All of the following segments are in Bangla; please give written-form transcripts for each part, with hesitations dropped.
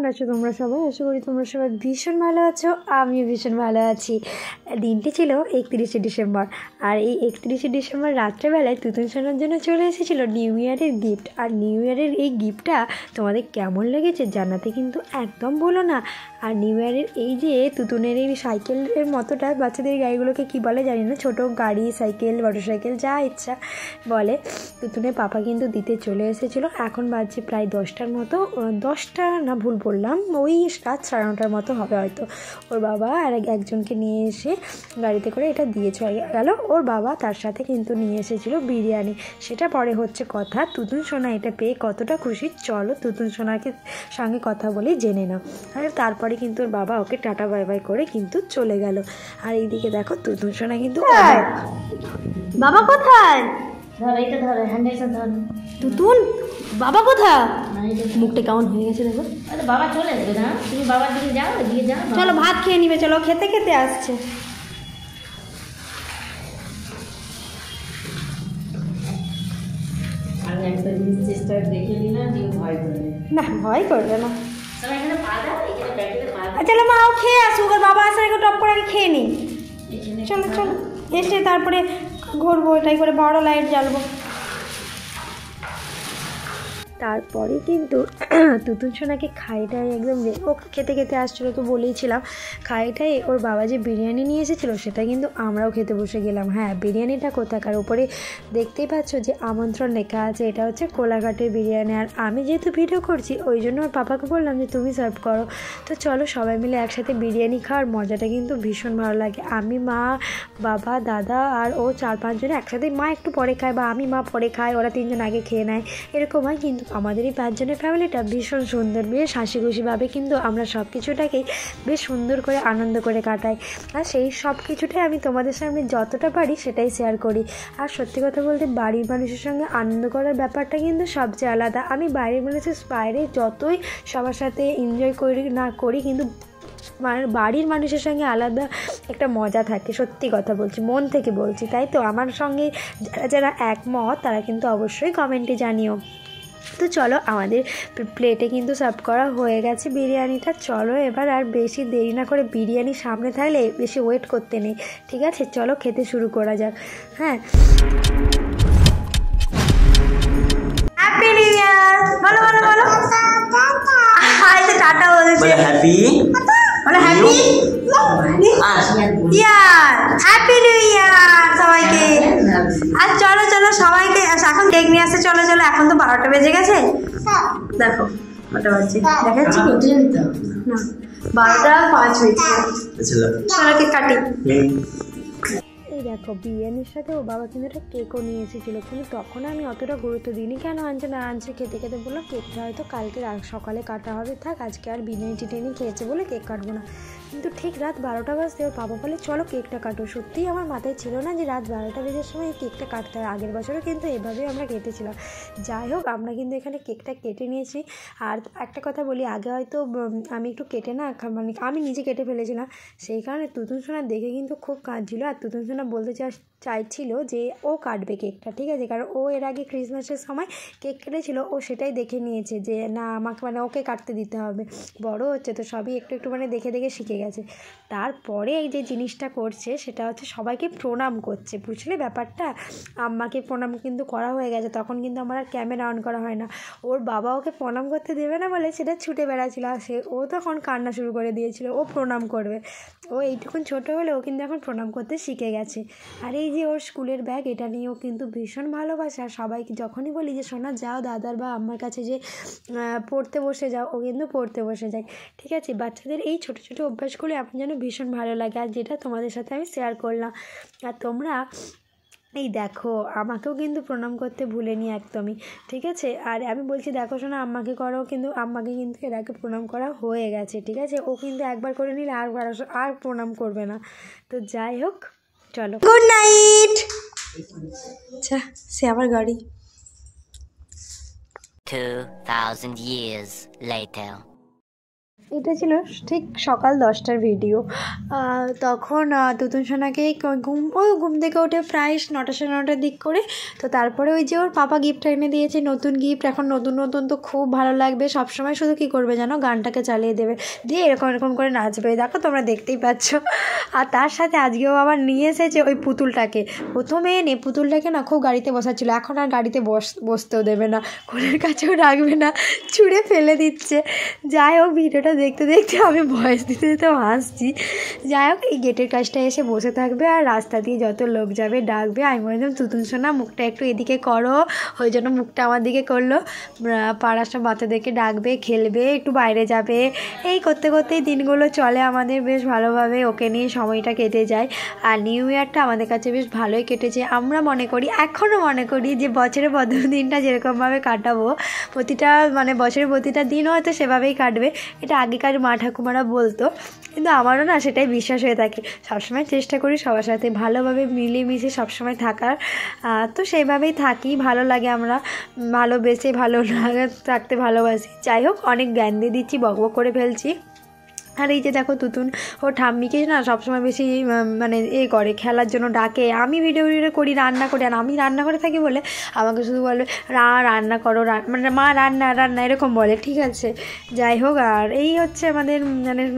কেমন আছো তোমরা সবাই? আশা করি তোমরা সবাই ভীষণ ভালো আছো, আমিও ভীষণ ভালো আছি। দিনটি ছিল 31শে ডিসেম্বর, আর এই 31শে ডিসেম্বর রাত্রেবেলায় তুতুন সোনার জন্য চলে এসেছিলো নিউ ইয়ারের গিফট। আর নিউ ইয়ারের এই গিফটটা তোমাদের কেমন লেগেছে জানাতে কিন্তু একদম ভুলো না। আর নিউ ইয়ারের এই যে তুতুনের এই সাইকেলের মতোটা, বাচ্চাদের গাড়িগুলোকে কি বলে জানি না, ছোটো গাড়ি, সাইকেল, মোটরসাইকেল যা ইচ্ছা বলে, তুতুনের পাপা কিন্তু দিতে চলে এসেছিলো। এখন বাজছে প্রায় 10টার মতো, 10টা না ভুল বললাম, ওই রাত 9:30টার মতো হবে হয়তো। ওর বাবা আর একজনকে নিয়ে এসে গাড়িতে করে এটা দিয়ে চলে গেল। ওর বাবা তার সাথে কিন্তু নিয়ে এসেছিলো বিরিয়ানি, সেটা পরে হচ্ছে কথা। তুতুন সোনা এটা পেয়ে কতটা খুশি চলো তুতুন সোনাকে সঙ্গে কথা বলে জেনে নাও। আর তারপরে কিন্তু ওর বাবা ওকে টাটা বাই বাই করে কিন্তু চলে গেল। আর এইদিকে দেখো তুতুন সোনা কিন্তু বাবা কোথায়, তুতুন বাবা কোথায়, মুখটা কেমন হয়ে গেছে দেখো। বাবা চলে যাবে না, তুমি বাবার দিকে যাও, এদিকে যাও। চলো ভাত খেয়ে নিবে, চলো খেতে খেতে আসছে। আমি একটা জিনিস চেষ্টা দেখে নিলাম, তুমি ভয় করবে না, ভয় করবে না। সবাই এখানে পা দাও, এখানে প্যাকেটে পা দাও। চলো মা, ও খেয়ে আসুক, ওর বাবা আসার আগে টপ করে আগে খেয়ে নিই। চলো চলো, এসে তারপরে ঘুরবো, এটাই করে বড় লাইট জ্বালবো। তারপরে কিন্তু তুতুন সোনাকে খাইটাই একদম ও খেতে খেতে আসছিলো, তো বলেইছিলাম খাইটাই ওর বাবা যে বিরিয়ানি নিয়ে এসেছিলো সেটা কিন্তু আমরাও খেতে বসে গেলাম। হ্যাঁ, বিরিয়ানিটা কোথাকার, উপরে দেখতেই পাচ্ছ যে আমন্ত্রণ লেখা আছে, এটা হচ্ছে কোলাঘাটের বিরিয়ানি। আর আমি যেহেতু ভিডিও করছি ওই জন্য ওর পাপাকে বললাম যে তুমি সার্ভ করো। তো চলো সবাই মিলে একসাথে বিরিয়ানি খাওয়ার মজাটা কিন্তু ভীষণ ভালো লাগে। আমি, মা, বাবা, দাদা আর ও 4-5 জন একসাথে, মা একটু পরে খায় বা আমি মা পরে খায়, ওরা 3 জন আগে খেয়ে নেয়, এরকম হয়। কিন্তু আমাদের এই 5 জনের ফ্যামিলিটা ভীষণ সুন্দর, বেশ হাসি খুশিভাবে কিন্তু আমরা সব কিছুটাকেই বেশ সুন্দর করে আনন্দ করে কাটাই। আর সেই সব কিছুটাই আমি তোমাদের সামনে যতটা পারি সেটাই শেয়ার করি। আর সত্যি কথা বলতে বাড়ির মানুষের সঙ্গে আনন্দ করার ব্যাপারটা কিন্তু সবচেয়ে আলাদা। আমি বাইরের মানুষের বাইরে যতই সবার সাথে এনজয় করি না করি, কিন্তু বাড়ির মানুষের সঙ্গে আলাদা একটা মজা থাকে, সত্যি কথা বলছি, মন থেকে বলছি। তাই তো আমার সঙ্গে যারা যারা একমত তারা কিন্তু অবশ্যই কমেন্টে জানিও। তো চলো আমাদের প্লেটে কিন্তু সার্ভ করা হয়ে গেছে বিরিয়ানিটা। চলো এবার আর বেশি দেরি না করে, বিরিয়ানি সামনে থাকলে বেশি ওয়েট করতে নেই, ঠিক আছে? চলো খেতে শুরু করা যাক। হ্যাঁ, হ্যাপি নিউ ইয়ার বলো বলো বলো। আচ্ছা টাটা বলেছে, হ্যাপি বলো হ্যাপি ইয়ার, হ্যাপি নিউ ইয়ার সবাইকে। আর চলো চলো সবাইকে এখন কেক নিয়ে আসতে, চলো চলো, এখন তো 12টা বেজে গেছে। দেখো কটা বাজছে দেখাচ্ছি না, 12টা 5 হয়েছে। চলো কেক কাটি। এই দেখো বিরিয়ানির সাথে ও বাবা কিন্তু একটা কেকও নিয়ে এসেছিলো, কিন্তু তখন আমি অতটা গুরুত্ব দিইনি, কেন আনছে না আনছে, খেতে খেতে বললাম কেকটা হয়তো কালকে সকালে কাটা হবে, থাক আজকে আর বিরিয়ানি টিরিয়ানি খেয়েছে বলে কেক কাটবো না। কিন্তু ঠিক রাত 12টা বাজতে ওর বাবা বলে চলো কেকটা কাটো। সত্যিই আমার মাথায় ছিল না যে রাত 12টা বেজের সময় এই কেকটা কাটতে হয়। আগের বছরও কিন্তু এভাবেই আমরা কেটেছিলাম। যাই হোক, আমরা কিন্তু এখানে কেকটা কেটে নিয়েছি। আর একটা কথা বলি, আগে হয়তো আমি একটু কেটে না, মানে আমি নিজে কেটে ফেলেছিলাম, সেই কারণে তুতুন সোনা দেখে কিন্তু খুব কাঁদছিল। আর তুতুন সোনা বলতে চাইছিল যে ও কাটবে কেকটা, ঠিক আছে? কারণ ও এর আগে ক্রিসমাসের সময় কেক কেটেছিল, ও সেটাই দেখে নিয়েছে যে না আমাকে মানে ওকে কাটতে দিতে হবে, বড় হচ্ছে তো সবই একটু একটু মানে দেখে দেখে শিখে গেছে। তারপরে এই যে জিনিসটা করছে সেটা হচ্ছে সবাইকে প্রণাম করছে, বুঝলে ব্যাপারটা? আম্মাকে প্রণাম কিন্তু করা হয়ে গেছে, তখন কিন্তু আমার আর ক্যামেরা অন করা হয় না। ওর বাবা ওকে প্রণাম করতে দেবে না বলে সেটা ছুটে বেড়াচ্ছিল, আর ও তখন কান্না শুরু করে দিয়েছিল, ও প্রণাম করবে। ও এইটুকুন ছোটো হলে ও কিন্তু এখন প্রণাম করতে শিখে গেছে। আর এই যে ওর স্কুলের ব্যাগ, এটা নিয়েও কিন্তু ভীষণ ভালোবাসে। আর সবাইকে যখনই বলি যে সোনা যাও দাদার বা আমার কাছে যে পড়তে বসে যাও, ও কিন্তু পড়তে বসে যায়, ঠিক আছে? বাচ্চাদের এই ছোটো ছোটো অভ্যাসগুলো আমার যেন ভীষণ ভালো লাগে, আর যেটা তোমাদের সাথে আমি শেয়ার করলাম। আর তোমরা এই দেখো আমাকেও কিন্তু প্রণাম করতে ভুলেনি একদমই, ঠিক আছে? আর আমি বলছি দেখো শোনা আম্মাকে করো, কিন্তু আম্মাকে কিন্তু এর আগে প্রণাম করা হয়ে গেছে, ঠিক আছে? ও কিন্তু একবার করে নিলে আর প্রণাম করবে না। তো যাই হোক চলো, গুড নাইট। আচ্ছা সে আবার গাড়ি। 2000 years later. এটা ছিল ঠিক সকাল 10টার ভিডিও। তখন তুতুন সোনাকে ঘুম থেকে ওঠে প্রায় 9টা সাড়ে 9টার দিক করে। তো তারপরে ওই যে ওর পাপা গিফট এনে দিয়েছে, নতুন গিফট। এখন নতুন নতুন তো খুব ভালো লাগবে, সবসময় শুধু কী করবে জানো, গানটাকে চালিয়ে দেবে, দিয়ে এরকম এরকম করে নাচবে। দেখো তোমরা দেখতেই পাচ্ছ। আর তার সাথে আজকেও আবার নিয়ে এসেছে ওই পুতুলটাকে। প্রথমে এনে পুতুলটাকে না খুব গাড়িতে বসাচ্ছিল, এখন আর গাড়িতে বসতেও দেবে না, কোলের কাছেও রাখবে না, ছুঁড়ে ফেলে দিচ্ছে। যাই হোক, ভিডিওটা দেখতে দেখতে আমি ভয়েস দিতে দিতেও হাসছি। যাই হোক, এই গেটের কাজটা এসে বসে থাকবে আর রাস্তা দিয়ে যত লোক যাবে ডাকবে। আমি বললাম তুতুন সোনা মুখটা একটু এদিকে করো, ওই জন্য মুখটা আমার দিকে করলো। পাড়ার সব বাচ্চাদেরকে ডাকবে, খেলবে, একটু বাইরে যাবে। এই করতে করতেই দিনগুলো চলে আমাদের বেশ ভালোভাবে, ওকে নিয়ে সময়টা কেটে যায়। আর নিউ ইয়ারটা আমাদের কাছে বেশ ভালোই কেটেছে। আমরা মনে করি, এখনও মনে করি যে বছরের প্রথম দিনটা যেরকমভাবে কাটাবো, বছরের প্রতিটা দিন হয়তো সেভাবেই কাটবে। এটা আগেকার মা ঠাকুমারা বলতো, কিন্তু আমারও না সেটাই বিশ্বাস হয়ে থাকে। সবসময় চেষ্টা করি সবার সাথে ভালোভাবে মিলেমিশে সবসময় থাকার। তো সেইভাবেই থাকি, ভালো লাগে। আমরা ভালোবেসে ভালো থাকতে ভালোবাসি। যাই হোক, অনেক জ্ঞান দিয়ে দিচ্ছি, বকবক করে ফেলছি। আর এই যে দেখো, তুতুন ও ঠাম্মিকে না সবসময় বেশি করে, খেলার জন্য ডাকে। আমি ভিডিও করি, রান্না করি, আর আমি রান্না করে থাকি বলে আমাকে শুধু বলবে রান্না করো, মা রান্না এরকম বলে। ঠিক আছে, যাই হোক। আর এই হচ্ছে আমাদের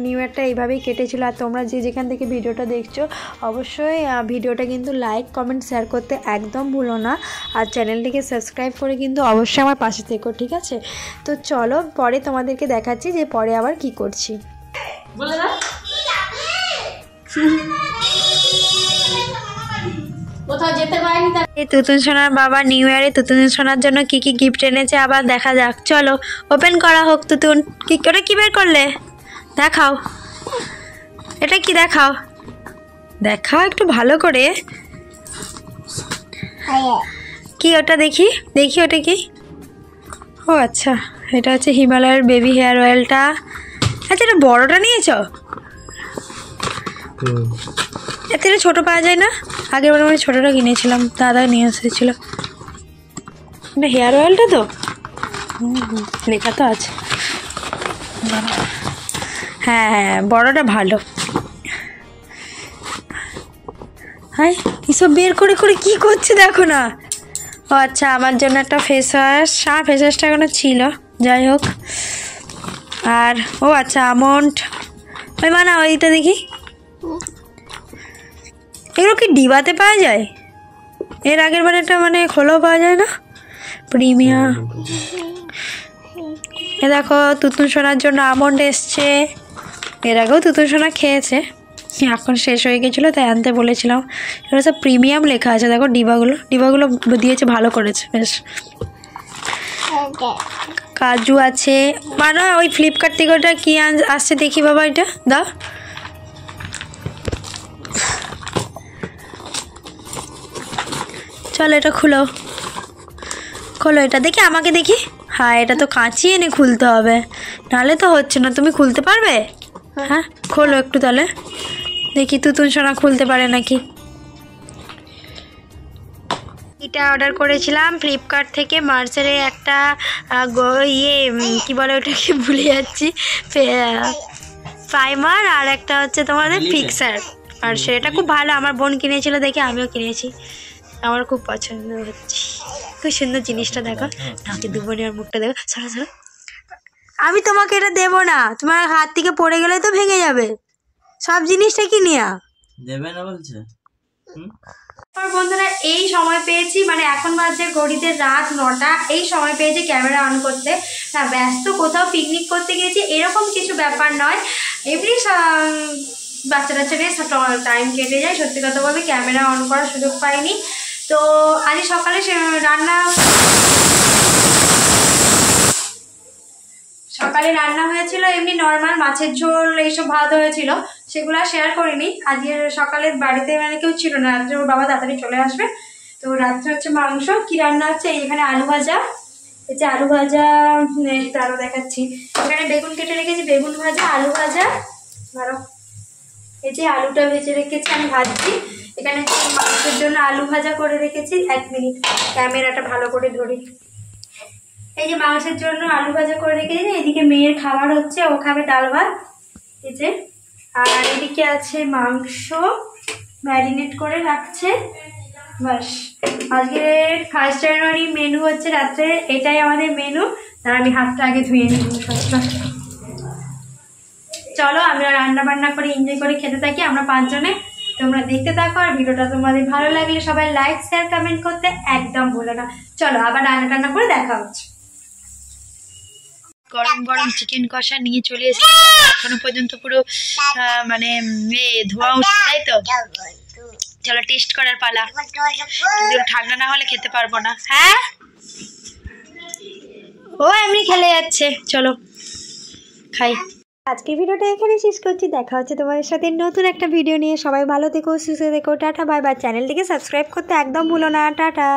নিউ ইয়ারটা এইভাবেই কেটেছিল। আর তোমরা যে যেখান থেকে ভিডিওটা দেখছো, অবশ্যই ভিডিওটা কিন্তু লাইক কমেন্ট শেয়ার করতে একদম ভুলো না। আর চ্যানেলটিকে সাবস্ক্রাইব করে কিন্তু অবশ্যই আমার পাশে থেকো, ঠিক আছে? তো চলো, পরে তোমাদেরকে দেখাচ্ছি যে পরে আবার কি করছি। বলে দাও কোথাও যেতে পারিনি। এই তুতুন সোনার বাবা নিউ ইয়ারে তুতুন সোনার জন্য কি কি গিফট এনেছে আবার দেখা যাক। চলো ওপেন করা হোক। তুতুন কি করে, কি বের করলে? দেখাও, এটা কি? দেখাও দেখাও একটু ভালো করে। কি ওটা? দেখি দেখি, ওটা কি? ও আচ্ছা, এটা হচ্ছে হিমালয়ের বেবি হেয়ার অয়েলটা। আচ্ছা, এটা বড়টা নিয়েছ? এতে ছোটো পাওয়া যায় না? আগের বার আমি ছোটোটা কিনেছিলাম, দাদা নিয়ে এসেছিলো। এটা হেয়ার অয়েলটা তো লেখা তো আছে। হ্যাঁ হ্যাঁ, বড়টা ভালো। হ্যাঁ, এসব বের করে করে কী করছে দেখো না। ও আচ্ছা, আমার জন্য একটা ফেস ওয়াশ। ফেস ওয়াশটা এখনো ছিল, যাই হোক। আর ও আচ্ছা, আমন্ড। ওই ওইটা দেখি, এগুলো কি ডিবাতে পাওয়া যায়? এর আগের বার একটা খোলাও পাওয়া যায় না? প্রিমিয়াম। এ দেখো, তুতুন সোনার জন্য আমন্ড এসছে। এর আগেও তুতুন সোনা খেয়েছে, এখন শেষ হয়ে গেছিলো তাই আনতে বলেছিলাম। এগুলো সব প্রিমিয়াম লেখা আছে, দেখো ডিবাগুলো দিয়েছে, ভালো করেছে বেশ। কাজু আছে। ওই ফ্লিপকার্ট থেকে ওটা কি আসছে দেখি বাবা, এটা দাও। চলো এটা খোলো এটা দেখি, আমাকে দেখি। হ্যাঁ, এটা তো কাঁচি এনে খুলতে হবে, নাহলে তো হচ্ছে না। তুমি খুলতে পারবে? হ্যাঁ, খোলো একটু তাহলে দেখি তুতুন সোনা খুলতে পারে নাকি। এটা অর্ডার করেছিলাম ফ্লিপকার্ট থেকে, মার্সেরে একটা কি বলে ওটাকে ভুলে যাচ্ছি, প্রাইমার, আর একটা হচ্ছে তোমাদের ফিক্সার। আর সেটা খুব ভালো, আমার বোন কিনেছিল দেখে আমিও কিনেছি, আমার খুব পছন্দ হচ্ছে। খুব সুন্দর জিনিসটা, দেখো নাকি দুবনি, আর মুখটা দেখো। সরো। আমি তোমাকে এটা দেবো না, তোমার হাত থেকে পড়ে গেলে তো ভেঙে যাবে। সব জিনিসটা কি নেয়া দেবে না বলছে। বন্ধুরা, এই সময় পেয়েছি, এখন বাজে ঘড়িতে রাত 9টা, এই সময় পেয়েছি ক্যামেরা অন করতে। না, ব্যস্ত কোথাও পিকনিক করতে গেছি এরকম কিছু ব্যাপার নয়, এমনি বাচ্চা নিয়ে টাইম কেটে যায়। সত্যি কথা বলতে ক্যামেরা অন করার সুযোগ পাইনি। তো আজ সকালে রান্না হয়েছিল এমনি নর্মাল মাছের ঝোল, এইসব ভাত হয়েছিল, সেগুলো শেয়ার করিনি। আজকে সকালে বাড়িতে কেউ ছিল না, রাত্রে ওর বাবা তাড়াতাড়ি চলে আসবে। তো রাত্রে হচ্ছে মাংস। কি রান্না হচ্ছে, এখানে আলু ভাজা, এই যে আলু ভাজা, তারও দেখাচ্ছি। এখানে বেগুন কেটে রেখেছি, বেগুন ভাজা, আলু ভাজা, ধরো এই যে আলুটা ভেজে রেখেছি, আমি ভাজছি। এখানে মাংসের জন্য আলু ভাজা করে রেখেছি। 1 মিনিট, ক্যামেরাটা ভালো করে ধরি। এই যে মাংসের জন্য আলু ভাজা করে রেখেছি, এদিকে মেয়ের খাবার হচ্ছে, ও খাবে ডাল ভাত, এই যে। আর এদিকে আছে মাংস ম্যারিনেট করে রাখছে, বাস। আজকে 1 জানুয়ারি মেনু হচ্ছে রাত্রে, এটাই আমাদের মেনু। আর আমি হাতটা আগে ধুয়ে নিব। চলো আমরা রান্না বান্না করে এনজয় করে খেতে থাকি আমরা 5 জনে। তোমরা দেখতে থাকো, আর ভিডিওটা তোমাদের ভালো লাগলে সবাই লাইক শেয়ার কমেন্ট করতে একদম ভুলো না। চলো আবার রান্না টান্না করে দেখা হচ্ছে। গরম গরম চিকেন কষা নিয়ে চলে এসেছি, এখনো পর্যন্ত পুরো মানে ধোয়া উঠছে, তাই তো। চলো টেস্ট করার পালা, ঠান্ডা না হলে খেতে পারবো না। হ্যাঁ ও এমনি খেলে যাচ্ছে, চলো খাই। আজকের ভিডিওটা এখানে শেষ করছি, দেখা হচ্ছে তোমাদের সাথে নতুন একটা ভিডিও নিয়ে। সবাই ভালো থেকো, সুস্থ থেকো, টাটা বাই বাই। চ্যানেলটিকে সাবস্ক্রাইব করতে একদম ভুলো না, টাটা।